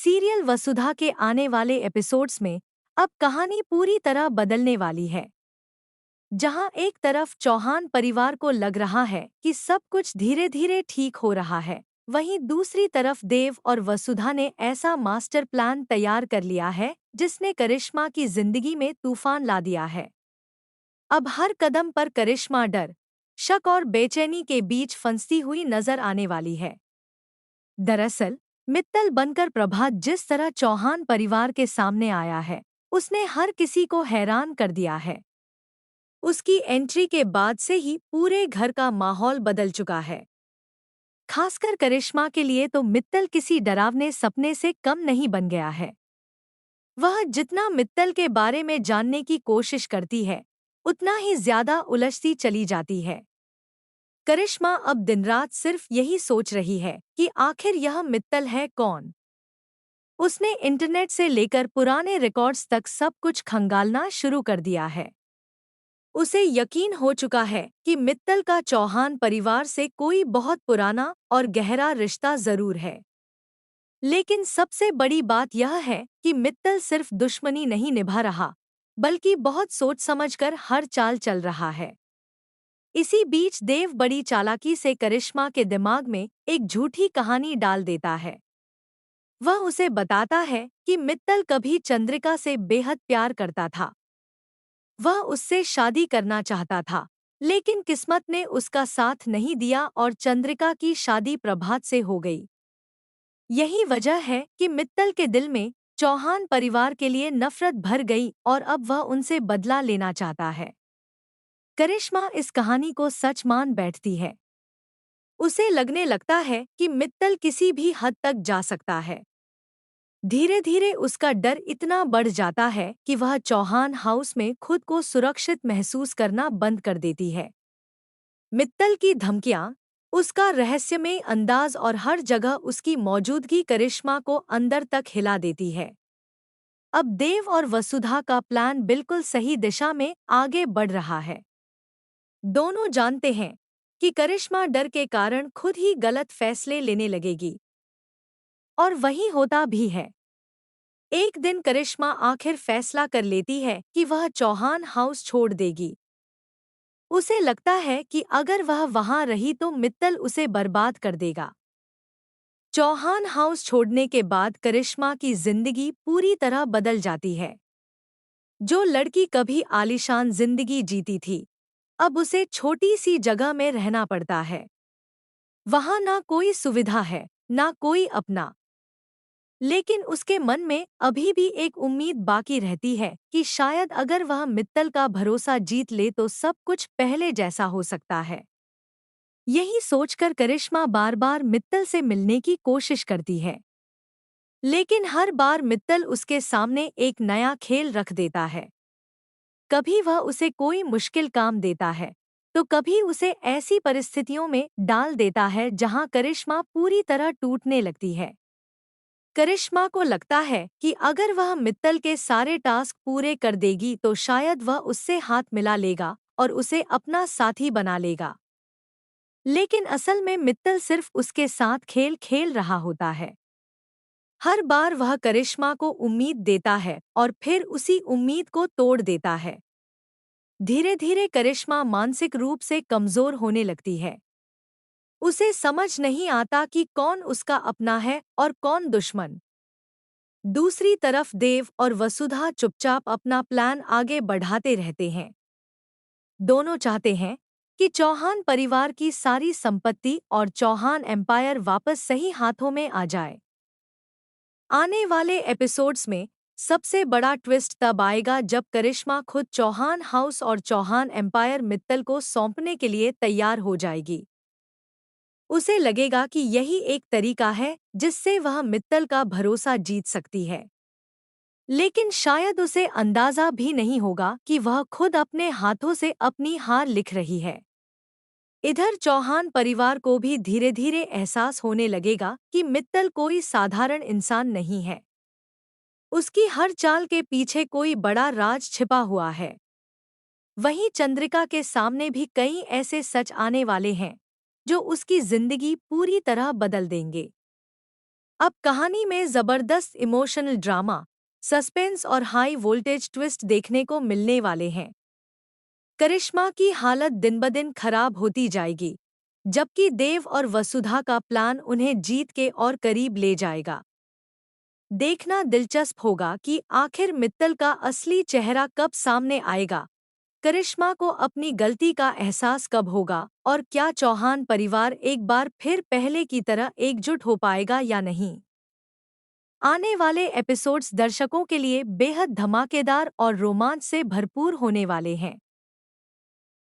Serial वसुधा के आने वाले एपिसोड्स में अब कहानी पूरी तरह बदलने वाली है। जहां एक तरफ चौहान परिवार को लग रहा है कि सब कुछ धीरे धीरे ठीक हो रहा है, वहीं दूसरी तरफ देव और वसुधा ने ऐसा मास्टर प्लान तैयार कर लिया है जिसने करिश्मा की जिंदगी में तूफान ला दिया है। अब हर कदम पर करिश्मा डर, शक और बेचैनी के बीच फंसती हुई नजर आने वाली है। दरअसल मित्तल बनकर प्रभात जिस तरह चौहान परिवार के सामने आया है, उसने हर किसी को हैरान कर दिया है। उसकी एंट्री के बाद से ही पूरे घर का माहौल बदल चुका है। खासकर करिश्मा के लिए तो मित्तल किसी डरावने सपने से कम नहीं बन गया है। वह जितना मित्तल के बारे में जानने की कोशिश करती है, उतना ही ज्यादा उलझती चली जाती है। करिश्मा अब दिन रात सिर्फ यही सोच रही है कि आखिर यह मित्तल है कौन। उसने इंटरनेट से लेकर पुराने रिकॉर्ड्स तक सब कुछ खंगालना शुरू कर दिया है। उसे यकीन हो चुका है कि मित्तल का चौहान परिवार से कोई बहुत पुराना और गहरा रिश्ता जरूर है। लेकिन सबसे बड़ी बात यह है कि मित्तल सिर्फ दुश्मनी नहीं निभा रहा, बल्कि बहुत सोच समझकर हर चाल चल रहा है। इसी बीच देव बड़ी चालाकी से करिश्मा के दिमाग में एक झूठी कहानी डाल देता है। वह उसे बताता है कि मित्तल कभी चंद्रिका से बेहद प्यार करता था। वह उससे शादी करना चाहता था, लेकिन किस्मत ने उसका साथ नहीं दिया और चंद्रिका की शादी प्रभात से हो गई। यही वजह है कि मित्तल के दिल में चौहान परिवार के लिए नफरत भर गई और अब वह उनसे बदला लेना चाहता है। करिश्मा इस कहानी को सच मान बैठती है। उसे लगने लगता है कि मित्तल किसी भी हद तक जा सकता है। धीरे धीरे उसका डर इतना बढ़ जाता है कि वह चौहान हाउस में खुद को सुरक्षित महसूस करना बंद कर देती है। मित्तल की धमकियां, उसका रहस्यमय अंदाज और हर जगह उसकी मौजूदगी करिश्मा को अंदर तक हिला देती है। अब देव और वसुधा का प्लान बिल्कुल सही दिशा में आगे बढ़ रहा है। दोनों जानते हैं कि करिश्मा डर के कारण खुद ही गलत फैसले लेने लगेगी, और वही होता भी है। एक दिन करिश्मा आखिर फैसला कर लेती है कि वह चौहान हाउस छोड़ देगी। उसे लगता है कि अगर वह वहां रही तो मित्तल उसे बर्बाद कर देगा। चौहान हाउस छोड़ने के बाद करिश्मा की जिंदगी पूरी तरह बदल जाती है। जो लड़की कभी आलीशान जिंदगी जीती थी, अब उसे छोटी सी जगह में रहना पड़ता है। वहां ना कोई सुविधा है, ना कोई अपना। लेकिन उसके मन में अभी भी एक उम्मीद बाकी रहती है कि शायद अगर वह मित्तल का भरोसा जीत ले तो सब कुछ पहले जैसा हो सकता है। यही सोचकर करिश्मा बार बार मित्तल से मिलने की कोशिश करती है। लेकिन हर बार मित्तल उसके सामने एक नया खेल रख देता है। कभी वह उसे कोई मुश्किल काम देता है, तो कभी उसे ऐसी परिस्थितियों में डाल देता है जहां करिश्मा पूरी तरह टूटने लगती है। करिश्मा को लगता है कि अगर वह मित्तल के सारे टास्क पूरे कर देगी तो शायद वह उससे हाथ मिला लेगा और उसे अपना साथी बना लेगा। लेकिन असल में मित्तल सिर्फ उसके साथ खेल खेल रहा होता है। हर बार वह करिश्मा को उम्मीद देता है और फिर उसी उम्मीद को तोड़ देता है। धीरे धीरे करिश्मा मानसिक रूप से कमजोर होने लगती है। उसे समझ नहीं आता कि कौन उसका अपना है और कौन दुश्मन। दूसरी तरफ देव और वसुधा चुपचाप अपना प्लान आगे बढ़ाते रहते हैं। दोनों चाहते हैं कि चौहान परिवार की सारी संपत्ति और चौहान एम्पायर वापस सही हाथों में आ जाए। आने वाले एपिसोड्स में सबसे बड़ा ट्विस्ट तब आएगा जब करिश्मा खुद चौहान हाउस और चौहान एम्पायर मित्तल को सौंपने के लिए तैयार हो जाएगी। उसे लगेगा कि यही एक तरीका है जिससे वह मित्तल का भरोसा जीत सकती है। लेकिन शायद उसे अंदाजा भी नहीं होगा कि वह खुद अपने हाथों से अपनी हार लिख रही है। इधर चौहान परिवार को भी धीरे धीरे एहसास होने लगेगा कि मित्तल कोई साधारण इंसान नहीं है। उसकी हर चाल के पीछे कोई बड़ा राज छिपा हुआ है। वहीं चंद्रिका के सामने भी कई ऐसे सच आने वाले हैं जो उसकी जिंदगी पूरी तरह बदल देंगे। अब कहानी में जबरदस्त इमोशनल ड्रामा, सस्पेंस और हाई वोल्टेज ट्विस्ट देखने को मिलने वाले हैं। करिश्मा की हालत दिन-ब-दिन खराब होती जाएगी, जबकि देव और वसुधा का प्लान उन्हें जीत के और करीब ले जाएगा। देखना दिलचस्प होगा कि आखिर मित्तल का असली चेहरा कब सामने आएगा, करिश्मा को अपनी गलती का एहसास कब होगा और क्या चौहान परिवार एक बार फिर पहले की तरह एकजुट हो पाएगा या नहीं। आने वाले एपिसोड्स दर्शकों के लिए बेहद धमाकेदार और रोमांच से भरपूर होने वाले हैं।